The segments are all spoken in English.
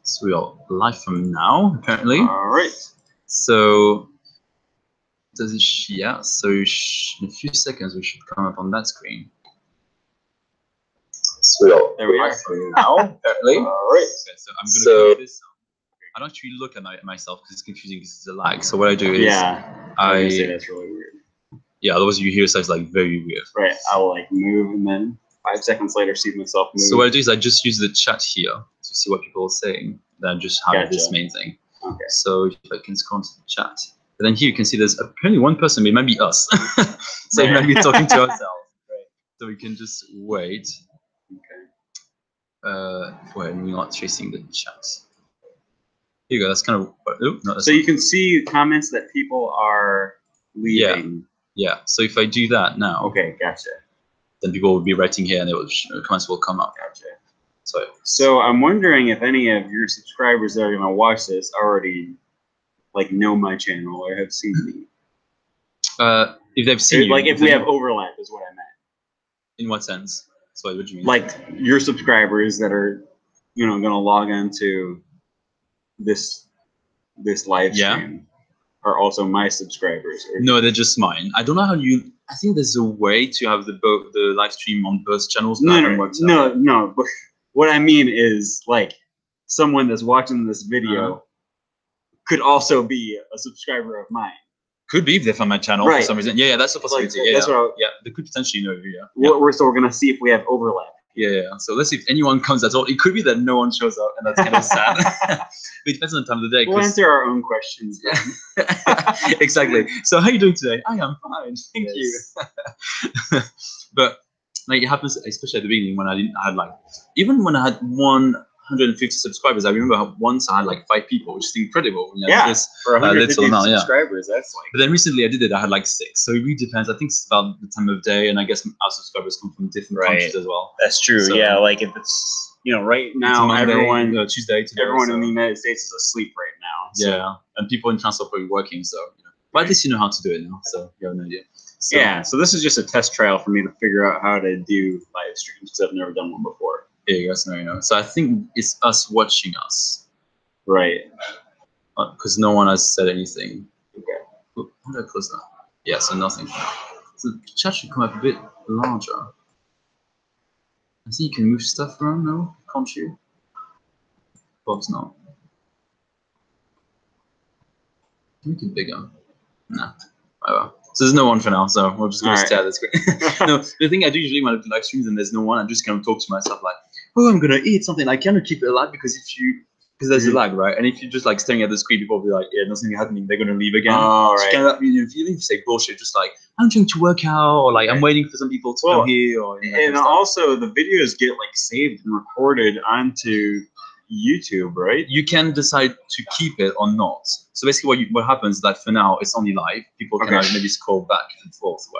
So we are live from now, apparently. All right. So does it? Yeah. So in a few seconds we should come up on that screen. So there we are. From now, apparently. All right. Okay, so I'm gonna cover this. I don't actually look at myself because it's confusing because it's a lag. So what I do is I say that's really weird. Yeah. Otherwise you hear stuff like very weird. Right. I'll like move and then 5 seconds later see myself move. So what I do is I just use the chat here to see what people are saying. Then just have this main thing. Okay. So if I can scroll to the chat, and then here you can see there's apparently one person. It might be us. So we might be talking to ourselves. Right. So we can just wait. Okay. Wait, we're not chasing the chat. Here you go. That's kind of. Oh, no, that's so you can see comments that people are leaving. Yeah. So if I do that now. Okay. Gotcha. Then people will be writing here, and comments will come up. Gotcha. So I'm wondering if any of your subscribers that are going to watch this already like know my channel or have seen me. If they've seen you, like if we have overlap is what I meant. In what sense? So what do you mean? Like your subscribers that are, going to log into this live stream are also my subscribers. No, they're just mine. I don't know how you. I think there's a way to have the live stream on both channels. No. But what I mean is like someone that's watching this video could also be a subscriber of mine. Could be if they're on my channel for some reason. Yeah, that's a possibility. Like, They could potentially know you. So we're gonna see if we have overlap. Yeah. So let's see if anyone comes at all. It could be that no one shows up, and that's kind of sad. It depends on the time of the day. We'll answer our own questions. Exactly. So how are you doing today? I am fine. Thank you. But like it happens, especially at the beginning when I had like, even when I had 150 subscribers, I remember once I had like 5 people, which is incredible. For 150 subscribers, that's like. But then recently I did it, I had like 6. So it really depends. I think it's about the time of day, and I guess our subscribers come from different countries as well. That's true. So, like if it's right now Monday, everyone Tuesday, everyone in the United States is asleep right now. So. And people in France are probably working. So but at least you know how to do it now. So you have an idea. So this is just a test trial for me to figure out how to do live streams because I've never done one before. Yeah, guys know. So I think it's us watching us. Right. Because no one has said anything. Okay. How do I close that? Yeah, so nothing. So the chat should come up a bit larger. I think you can move stuff around now, can't you? Bob's not. Make it bigger. Nah. Whatever. So there's no one for now, so we'll just go stare at the screen. No, the thing I do usually when I do live streams and there's no one, I just kind of talk to myself like, oh, I'm gonna eat something. I cannot keep it alive because because there's a lag, right? And if you're just like staring at the screen, people will be like, yeah, nothing happening. They're gonna leave again. Oh, right. Kind of, if you say bullshit, just like I'm trying to work out, or like I'm waiting for some people to come here, or and also the videos get like saved and recorded onto YouTube, right? You can decide to keep it or not. So basically, what happens is that for now it's only live. People can maybe scroll back and forth or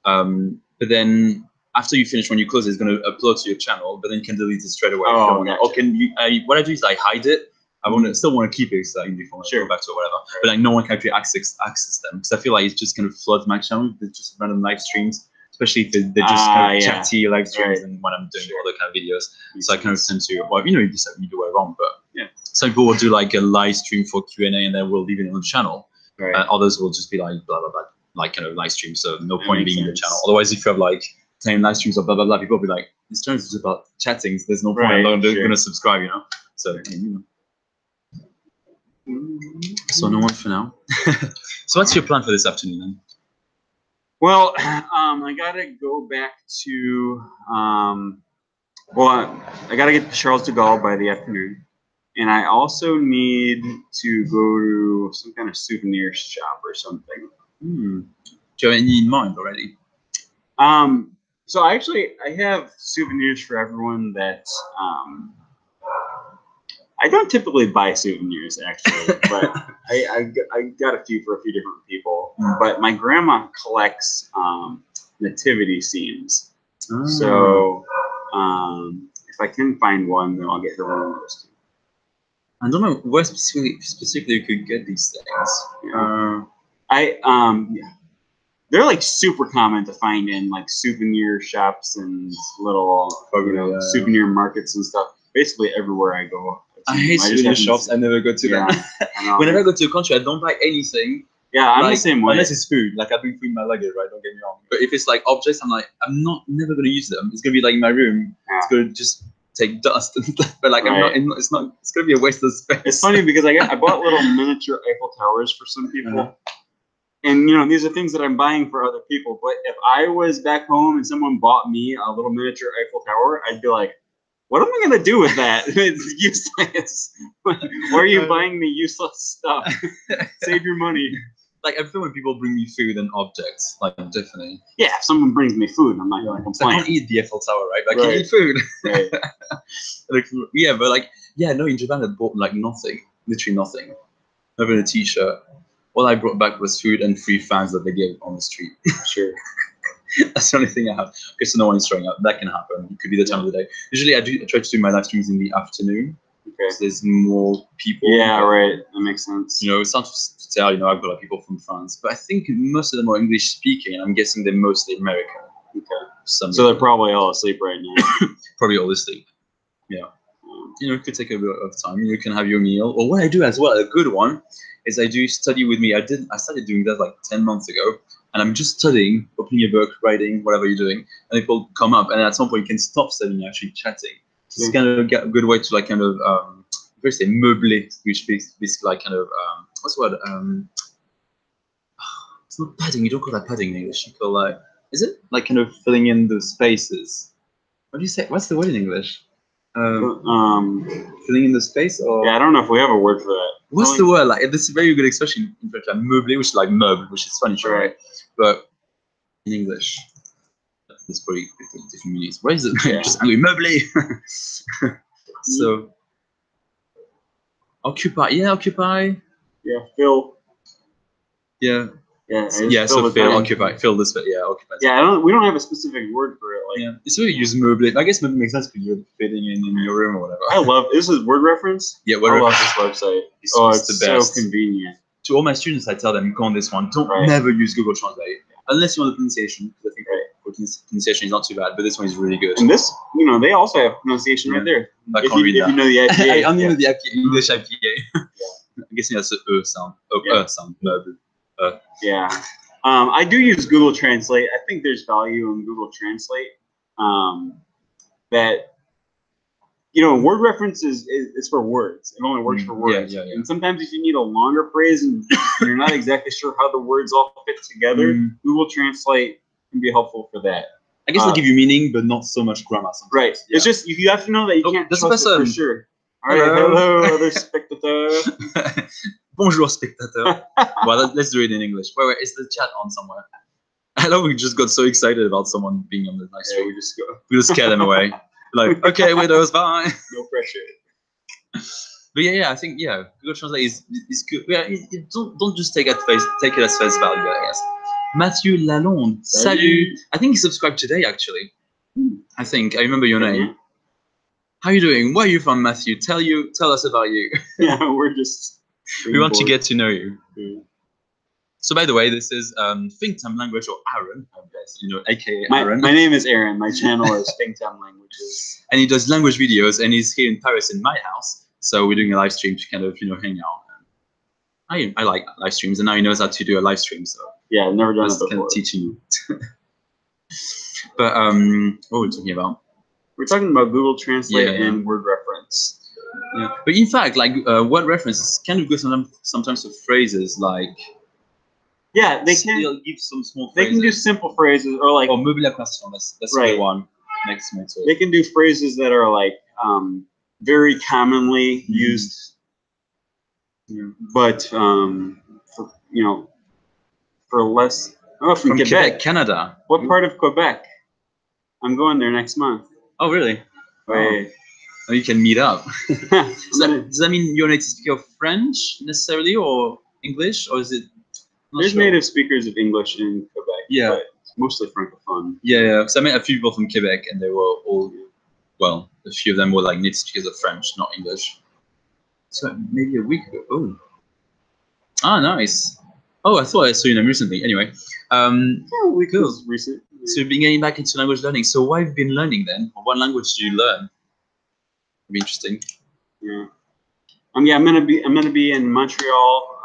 whatever. But then after you finish, when you close it, it's going to upload to your channel. But then you can delete it straight away. Or can you? What I do is I hide it. I still want to keep it so I can go back to it or whatever. But like no one can actually access them because I feel like it's just going to flood my channel with just random live streams. Especially if they're just kind of chatty live streams and when I'm doing other kind of videos. So I kind of tend to, well, you just have to do it wrong, but some people will do like a live stream for Q&A and then we'll leave it on the channel. Right. Others will just be like blah, blah, blah, like kind of live stream. So no point in being in the channel. Otherwise, if you have like 10 live streams or blah, blah, blah, people will be like, this channel is just about chatting. So there's no point. I'm not going to subscribe, So, So no one for now. So what's your plan for this afternoon then? Well, I gotta go back to, I gotta get to Charles de Gaulle by the afternoon. And I also need to go to some kind of souvenir shop or something. Do you have any in mind already? So I have souvenirs for everyone that, I don't typically buy souvenirs actually, but I got a few for a few different people. But my grandma collects nativity scenes, so if I can find one, then I'll get her one of those too. I don't know where specifically you could get these things. They're like super common to find in like souvenir shops and little souvenir markets and stuff. Basically everywhere I go. to I hate souvenir shops. I never go to them. Whenever I go to a country, I don't buy anything. Yeah, I'm the same way. Unless it's food. Like, I bring food in my luggage, right? Don't get me wrong. But if it's like objects, I'm like, I'm never going to use them. It's going to be like in my room. Yeah. It's going to just take dust and stuff. But like, right. It's going to be a waste of space. It's funny because I bought little miniature Eiffel Towers for some people. And, you know, these are things that I'm buying for other people. But if I was back home and someone bought me a little miniature Eiffel Tower, I'd be like, what am I going to do with that? It's useless. Why are you buying me useless stuff? Save your money. Like, I feel when people bring me food and objects, like, definitely. Yeah, if someone brings me food, I'm not going to complain. I can't eat the Eiffel Tower, right? But I can eat food. Right. Like, yeah, but like, yeah, no, in Japan I bought like nothing, literally nothing. Not even a t-shirt. All I brought back was food and free fans that they gave on the street. Sure. That's the only thing I have. Okay, so no one is showing up. That can happen. It could be the time of the day. Usually I try to do my live streams in the afternoon. Okay. So there's more people. Yeah, right. That makes sense. You know, it sounds to tell, you know, I've got like people from France, but I think most of them are English speaking, and I'm guessing they're mostly American. Okay. So they're probably all asleep right now. Probably all asleep. Yeah. You know, it could take a bit of time. You can have your meal. Or what I do as well, a good one, is I do study with me. I started doing that like 10 months ago, and I'm just studying, opening your book, writing, whatever you're doing, and people come up, and at some point you can stop studying and actually chatting. So it's kind of a good way to like kind of first say meubler, which basically like kind of what's the word? It's not padding. You don't call that padding in English. You call like, is it like kind of filling in the spaces? What do you say? What's the word in English? Filling in the space, or yeah, I don't know if we have a word for that. What's the word? Like, this is a very good expression in French, like meubler, which is like meuble, which is furniture, right? But in English, there's probably different meanings. What is it? Yeah. Just angry meubler. So occupy, yeah, occupy. Yeah, fill. Yeah. Yeah, so fill, occupy, fill the space. Yeah, occupy. Yeah, we don't have a specific word for it. Like, yeah, it's really use meubler. I guess meubler makes sense because you're fitting in your room or whatever. I love this is word reference. Yeah, I love this website. It's the best. So convenient. To all my students, I tell them, go on this one. Don't never use Google Translate unless you want the pronunciation. Because I think pronunciation is not too bad, but this one is really good. And this, you know, they also have pronunciation right there. I can't read that. If you know the IPA. I only know the IPA, English IPA. Yeah. I'm guessing that's the sound. Sound. Yeah. I do use Google Translate. I think there's value in Google Translate. That, you know, word reference is for words. It only works for words. Yeah. And sometimes if you need a longer phrase and you're not exactly sure how the words all fit together, Google Translate can be helpful for that. I guess they give you meaning, but not so much grammar sometimes. Right. Yeah. It's just, you have to know that you can't trust it for sure. All right, hello, other spectator. Bonjour, spectateur. Well, let's do it in English. Wait, is the chat on somewhere? I know we just got so excited about someone being on the live stream. We just scare them away. Like, okay, widows, bye. No pressure. But yeah, I think Google Translate is good. Yeah, don't just take it as face value, I guess. Matthew Lalonde, salut. I think he subscribed today, actually. I remember your name. How are you doing? Where are you from, Matthew? Tell us about you. Yeah, we're just. We want to get to know you. So, by the way, this is Fingtam language, or Aaron, I guess, you know, aka Aaron. My name is Aaron. My channel is Fingtam languages. And he does language videos, and he's here in Paris in my house. So we're doing a live stream to kind of, you know, hang out. I like live streams, and now he knows how to do a live stream. So yeah, I've never done it before. Kind of teaching you. But what were we talking about? We're talking about Google Translate and word reference. Yeah, but in fact, like word reference kind of good sometimes with phrases like. Yeah, they can give some small phrases. They can do simple phrases or like. Or meubler la question. That's the one next to it. They can do phrases that are like very commonly used, but for, you know, for less. Oh, from Quebec, Canada. What part of Quebec? I'm going there next month. Oh, really? Wait. Oh, you can meet up. Does that mean you're a native speaker of French necessarily, or English, or is it? There's native speakers of English in Quebec. Yeah, but it's mostly francophone. Yeah. So I met a few people from Quebec, and they were all, well, a few of them were like native speakers of French, not English. So maybe a week ago. Oh. Ah, nice. Oh, I thought I saw them recently. Anyway. Yeah, a week was recent. So you've been getting back into language learning. So why have you been learning then? What language do you learn? It'd be interesting. Yeah. Yeah, I'm gonna be in Montreal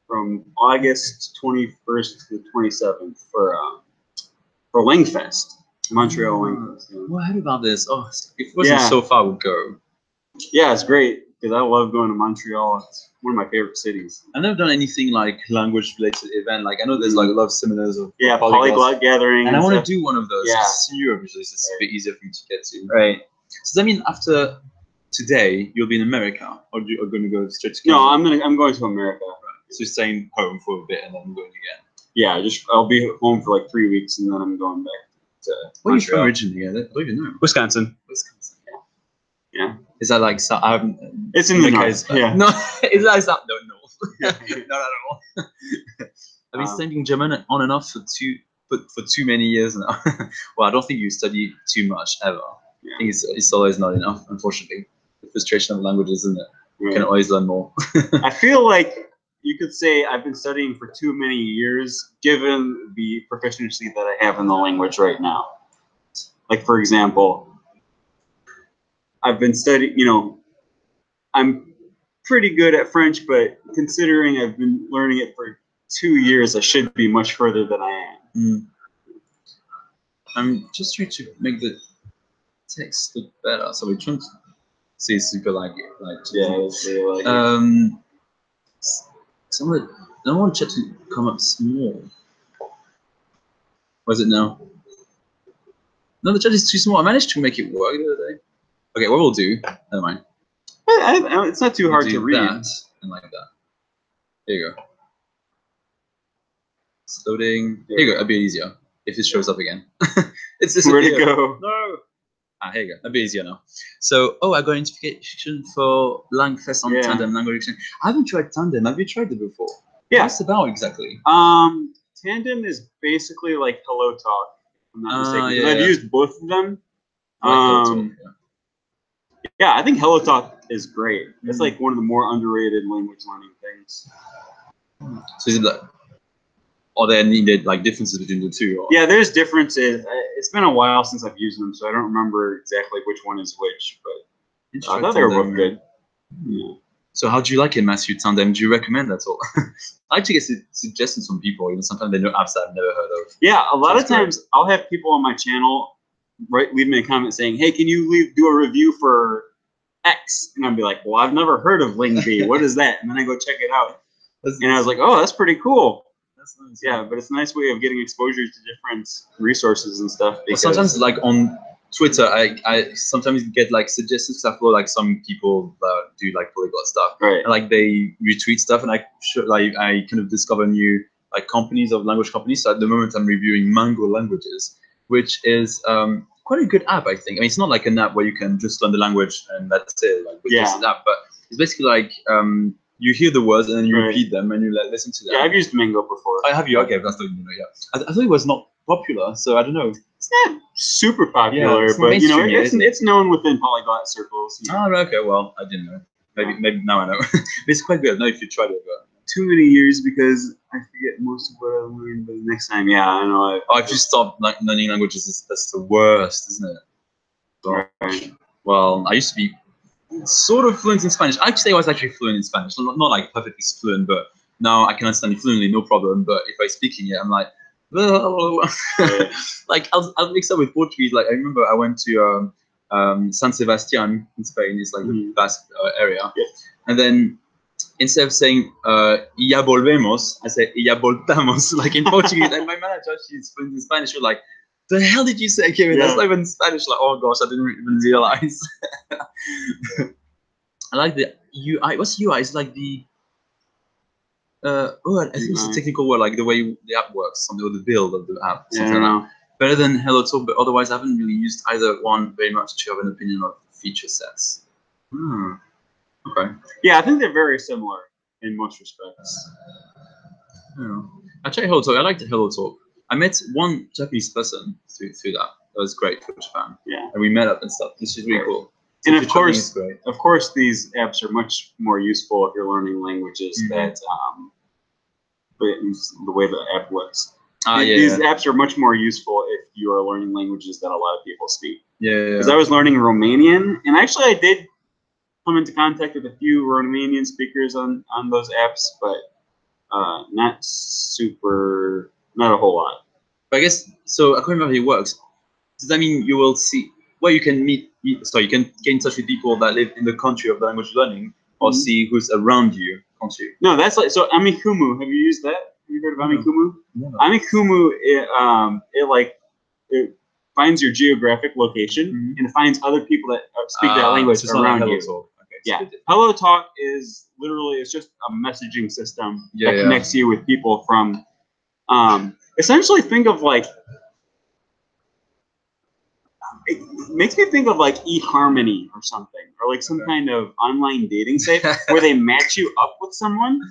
from August 21st to 27th for Langfest, Montreal Langfest. Yeah. Well, I heard about this. Oh, if it wasn't so far, I would go. Yeah, it's great because I love going to Montreal. It's one of my favorite cities. I've never done anything like language-related event. Like I know there's like a lot of seminars of polyglot gathering, and I want to do one of those. Yeah, it's in Europe usually, so it's a bit easier for you to get to. Right. So does that mean after today you'll be in America, or you are going to go straight to Canada? No, I'm going to America. Right. So you're staying home for a bit and then going again. Yeah, I'll be home for like 3 weeks and then I'm going back to Where are you from originally? I don't even know. Wisconsin. Wisconsin. Yeah. Is that like it's in the north. Yeah. No, is that no north? Not at all. I've been studying German on and off for too many years now. Well, I don't think you study too much ever. Yeah. I think it's always not enough, unfortunately. The frustration of languages, isn't it? You can always learn more. I feel like you could say I've been studying for too many years, given the proficiency that I have in the language right now. Like, for example, I've been studying, I'm pretty good at French, but considering I've been learning it for 2 years, I should be much further than I am. Mm. I'm just trying to make the text look better, so we're trying to see super like I don't want chat to come up small. Was it now? No, the chat is too small. I managed to make it work the other day. Okay, what we'll do, never mind. It's not too hard to read. That and like that. There you go. It's loading. Here you go, a bit easier. If it shows up again. It's this. Where'd it go? No. Here you go, a bit easier now. So, I got notification for Langfest on Tandem language exchange. I haven't tried Tandem. Have you tried it before? Yeah. What's it about exactly? Tandem is basically like Hello Talk. If I'm not mistaken. Yeah, I've used both of them. Yeah, I think Hello Talk is great. It's like one of the more underrated language learning things. So is it like, are there needed like differences between the two? Or? Yeah, there's differences. It's been a while since I've used them, so I don't remember exactly which one is which. But I thought they were both good. Yeah. So how do you like it, Matthew? Tandem? Do you recommend that at all? I like to get suggestions from people. Sometimes they know apps that I've never heard of. Yeah, a lot of times I'll have people on my channel leave me a comment saying, "Hey, can you do a review for X?" And I'll be like, "Well, I've never heard of LingB. What is that?" And then I go check it out, and I was like, "Oh, that's pretty cool." That's nice. Yeah, but it's a nice way of getting exposure to different resources and stuff. Well, sometimes, like on Twitter, I sometimes get like suggestions because I follow like some people that do like polyglot stuff, right? And like they retweet stuff, and I kind of discover new like companies of language companies. So at the moment, I'm reviewing Mango Languages, which is quite a good app, I think. I mean, it's not like an app where you can just learn the language and that's it, like with this app, but it's basically like you hear the words and then you repeat them and you listen to them. Yeah, I've used Mango before. I have you? Okay, that's not yeah. I thought it was not popular, so I don't know. It's not super popular, but it's known within polyglot circles. Oh, okay. Well, I didn't know. Maybe now I know. But it's quite good. I don't know if you tried it, but too many years because I forget most of what I learned. But next time, yeah, I know. If you stop learning languages, that's the worst, isn't it? Right. Well, I used to be sort of fluent in Spanish. Actually, I was actually fluent in Spanish. Not like perfectly fluent, but now I can understand it fluently, no problem. But if I'm speaking it, I'm like, like I'll mix up with Portuguese. Like I remember I went to San Sebastian in Spain. It's like the Basque area, and then instead of saying "ya volvemos," I said "ya voltamos." Like in Portuguese, and my manager, she's fluent in Spanish. She was like, "The hell did you say, Kevin? That's not even Spanish." Like, oh gosh, I didn't even realize. I like the UI. What's UI? It's like the I think it's a technical word, like the way the app works, or the build of the app, something like that. Better than Hello Talk, but otherwise I haven't really used either one very much to have an opinion of feature sets. Okay. Yeah, I think they're very similar in most respects. I tried Hello Talk. I liked Hello Talk. I met one Japanese person through that. That was great for Japan. Yeah. And we met up and stuff. This is really cool. So and of course, these apps are much more useful if you're learning languages that the way the app works. These apps are much more useful if you are learning languages that a lot of people speak. Yeah. Because I was learning Romanian, and actually I did come into contact with a few Romanian speakers on those apps, but not a whole lot. But I guess so. According to how it works, does that mean you will see where you can you can get in touch with people that live in the country of the language learning, or see who's around you, can't you? No, that's like so. Amikumu, have you used that? Have you heard of Amikumu? No. Amikumu, it finds your geographic location and it finds other people that speak that language around you. Okay, yeah, Hello Talk is literally it's just a messaging system that connects you with people from. Essentially, think of like. It makes me think of like eHarmony or something, or like some kind of online dating site where they match you up with someone,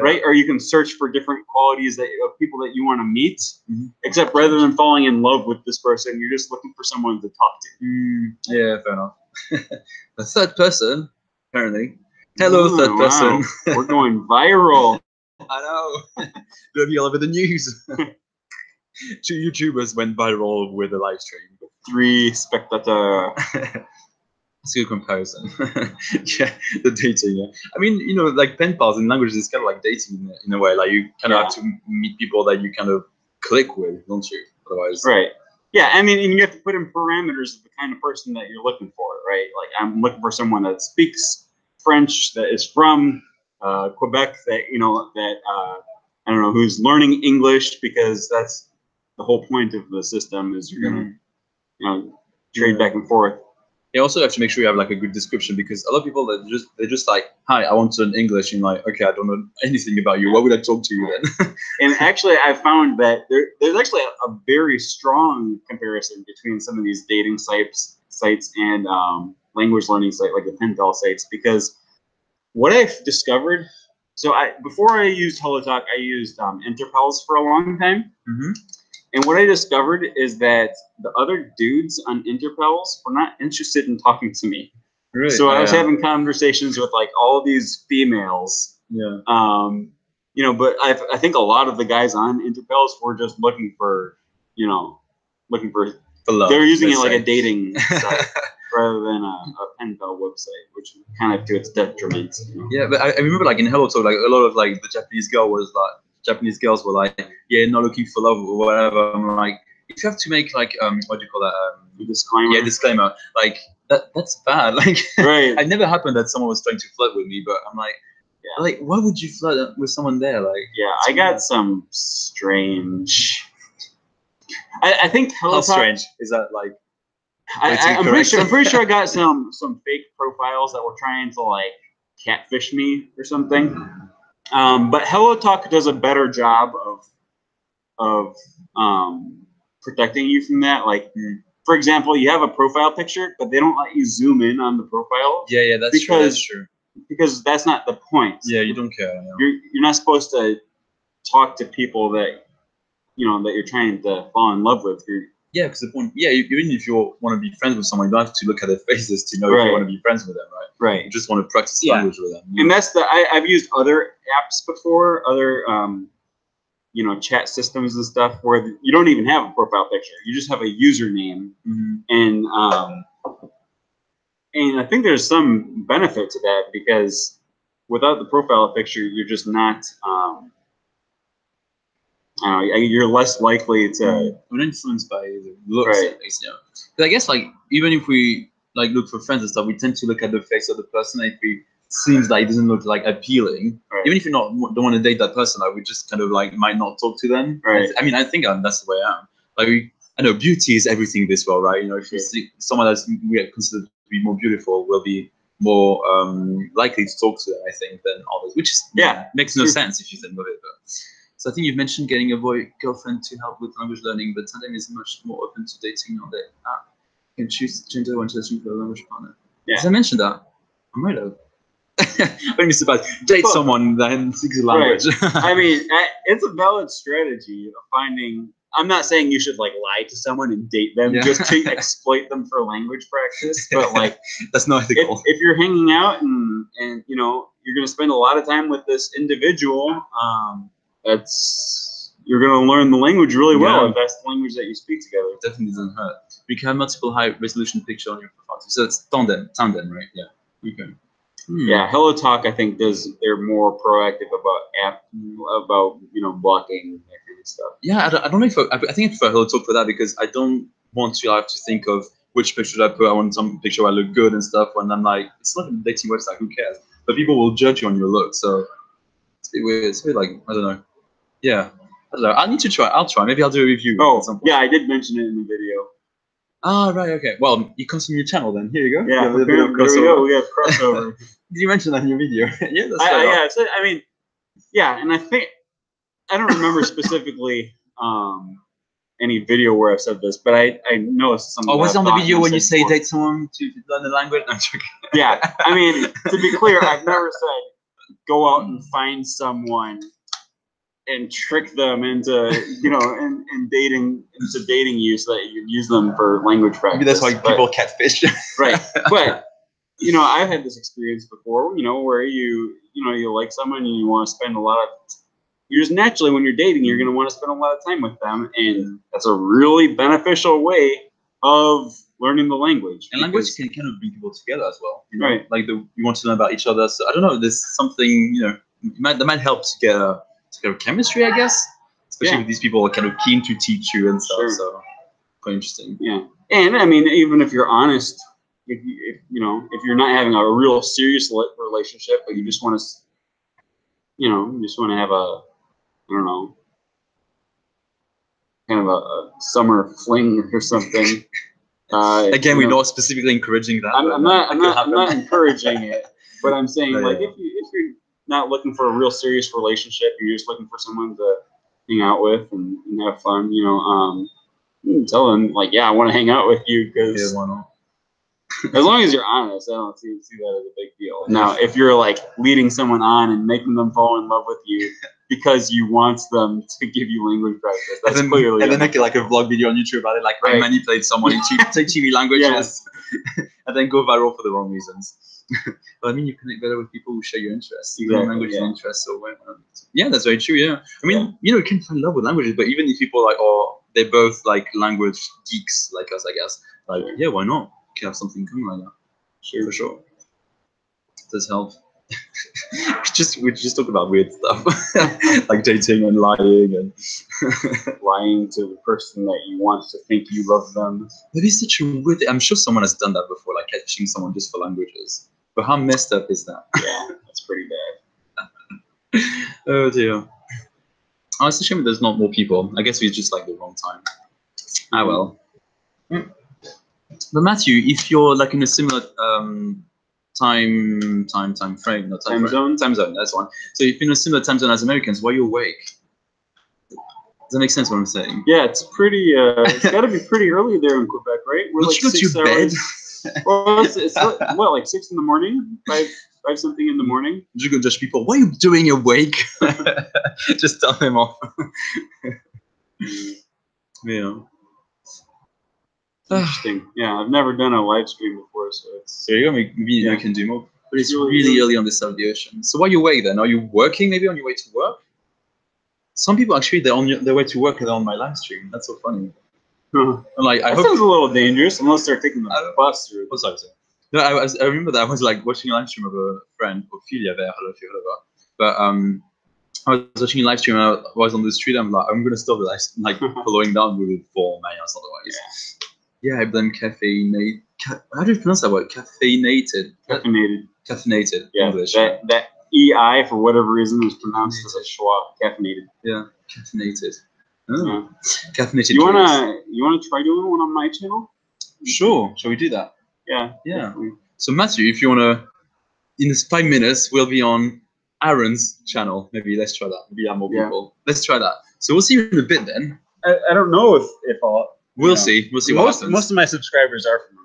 right? Or you can search for different qualities of people that you want to meet. Except rather than falling in love with this person, you're just looking for someone to talk to. Yeah, fair enough. The third person, apparently. Hello, third person. We're going viral. I know. It'll be all over the news. 2 YouTubers went viral with a live stream. 3 spectators. That's a good comparison. Yeah, the dating. Yeah. I mean, you know, like pen pals in languages is kind of like dating in a way. Like you kind of have to meet people that you kind of click with, don't you? Otherwise, right? Yeah, I mean, and you have to put in parameters of the kind of person that you're looking for, right? Like I'm looking for someone that speaks French, that is from Quebec, that I don't know, who's learning English, because that's the whole point of the system is you're gonna trade back and forth. You also have to make sure you have like a good description, because a lot of people they're just like, hi, I want to learn English, and like, okay, I don't know anything about you. Why would I talk to you then? And actually, I found that there's actually a very strong comparison between some of these dating sites and language learning sites like the pen pal sites, because what I've discovered. So before I used HelloTalk, I used Interpels for a long time. And what I discovered is that the other dudes on Interpels were not interested in talking to me. Really? So I was having conversations with like all of these females. Yeah. But I think a lot of the guys on Interpels were just looking for love. They were using it like a dating site rather than a pen pal website, which kind of to its detriment. Yeah, but I remember like in HelloTalk, like a lot of like the Japanese girls were like, yeah, not looking for love or whatever. I'm like, if you have to make like what do you call that? Disclaimer. Yeah, disclaimer. Like that's bad. Like, right. It never happened that someone was trying to flirt with me, but I'm like, like, why would you flirt with someone there? Like, I got some strange. I think how strange is that? Like, I'm pretty sure I got some fake profiles that were trying to like catfish me or something. But HelloTalk does a better job of protecting you from that. Like, for example, you have a profile picture, but they don't let you zoom in on the profile. Yeah, that's true. That's true. Because that's not the point. Yeah, you don't care. You're not supposed to talk to people that that you're trying to fall in love with. Yeah, because the point. Yeah, even if you want to be friends with someone, you don't have to look at their faces to know if you want to be friends with them, right? Right. You just want to practice language with them. And that's I've used other apps before, other chat systems and stuff where you don't even have a profile picture. You just have a username, and I think there's some benefit to that, because without the profile picture, you're just not. You're less likely to. We're influenced by the looks, at least, Because I guess like even if we like look for friends and stuff, we tend to look at the face of the person. If it seems like it doesn't look like appealing, even if you don't want to date that person, like we just kind of like might not talk to them. Right. I mean, I think that's the way I am. Like I know beauty is everything in this world, right? If you see someone that's we consider to be more beautiful, will be more likely to talk to them, I think, than others, which is makes no sense if you think of it. But. So I think you've mentioned getting a girlfriend to help with language learning, but Tandem is much more open to dating on the app. You can choose gender when searching for a language partner. Yeah. As I mentioned that, I'm right over. I'm surprised. Date someone that speaks a language. Right. I mean, it's a valid strategy of finding. I'm not saying you should like lie to someone and date them just to exploit them for language practice, but like that's not ethical. If you're hanging out and you're going to spend a lot of time with this individual, you're going to learn the language really well if that's the language that you speak together. It definitely doesn't hurt. You can have multiple high resolution picture on your profile. So it's tandem, right? Yeah. Okay. Yeah, Hello Talk, I think they're more proactive about blocking that kind of stuff. Yeah, I don't know if I think I prefer Hello Talk for that, because I don't want to have to think of which picture should I put. I want some picture where I look good and stuff. When I'm like, it's not a dating website, who cares? But people will judge you on your look, so it's a bit weird. It's a bit like, I don't know. Yeah, I don't know. I need to try. I'll try. Maybe I'll do a review. Oh, yeah, I did mention it in the video. Ah, right, okay. Well, it comes from your channel then. Here you go. Yeah, here we go. We have crossover. Did you mention that in your video? Yeah, that's yeah. So, I mean, yeah, and I think I don't remember specifically any video where I've said this, but I know something. Oh, was it on the video when you say date someone to learn the language? No, I'm joking. Yeah, I mean, to be clear, I've never said go out and find someone and trick them into dating you so that you use them for language practice. Maybe that's why people catfish. Right, but I've had this experience before. Where you like someone and you want to spend a lot of. You're just naturally, when you're dating, you're going to want to spend a lot of time with them, and that's a really beneficial way of learning the language. And language can kind of bring people together as well. Right. Like you want to learn about each other. So I don't know. There's something that might help to get a chemistry, I guess. Especially if these people are kind of keen to teach you and stuff. Sure. So quite interesting. Yeah, and I mean, even if you're honest, if you're not having a real serious relationship, but you just want to, have a, I don't know, kind of a summer fling or something. Again, we're not specifically encouraging that. I'm not encouraging it, but I'm saying if you're not looking for a real serious relationship, you're just looking for someone to hang out with and have fun. Tell them I want to hang out with you because why not? As long as you're honest, I don't see that as a big deal. Now, if you're leading someone on and making them fall in love with you because you want them to give you language practice, that's clearly. And then make it a vlog video on YouTube about it, I manipulate someone into TV languages, and then go viral for the wrong reasons. But I mean, you connect better with people who share your interests, language and interests. So yeah, that's very true. Yeah, I mean, you can fall in love with languages, but even if people they're both language geeks like us, I guess. Yeah, why not? Can have something common like that. Sure, for sure. Does help. we just talk about weird stuff like dating and lying and lying to the person that you want to think you love them. That is such a weird thing. I'm sure someone has done that before, catching someone just for languages. But how messed up is that? Yeah, that's pretty bad. Oh dear. Oh, it's a shame there's not more people. I guess we just the wrong time. Ah well. But Matthew, if you're in a similar time frame, not time zone, that's one. So if you're in a similar time zone as Americans, why are you awake? Does that make sense what I'm saying? Yeah, it's pretty. It's got to be pretty early there in Quebec, right? We're Don't you go to bed? Well, it's what, 6 in the morning, 5 something in the morning. You go judge people. What are you doing awake? Just tell them off. Yeah. Interesting. Yeah, I've never done a live stream before, so it's. There you go. Maybe I can do more. But it's really early on this side of the ocean. So why are you awake then? Are you working maybe on your way to work? Some people actually they're on their way to work and they're on my live stream. That's so funny. Huh. That sounds a little dangerous unless they're taking the bus through. Oh, sorry. No, I remember that I was watching a live stream of a friend, Ophelia there. I don't know if you heard of her. But I was watching a live stream and I was on the street. I'm gonna stop it. Following down with it for minus otherwise. Yeah, I blame caffeinated. How do you pronounce that word? Caffeinated. Caffeinated. Yeah, English. That EI for whatever reason was pronounced as a schwa. Caffeinated. Yeah, caffeinated. Oh. Yeah. Caffeinated. You wanna try doing one on my channel? Sure. Shall we do that? Yeah. Yeah. Definitely. So Matthew, if you wanna, in 5 minutes, we'll be on Aaron's channel. Maybe let's try that. Maybe have more people. Let's try that. So we'll see you in a bit then. I don't know if I'll. We'll see. We'll see what happens. Most of my subscribers are from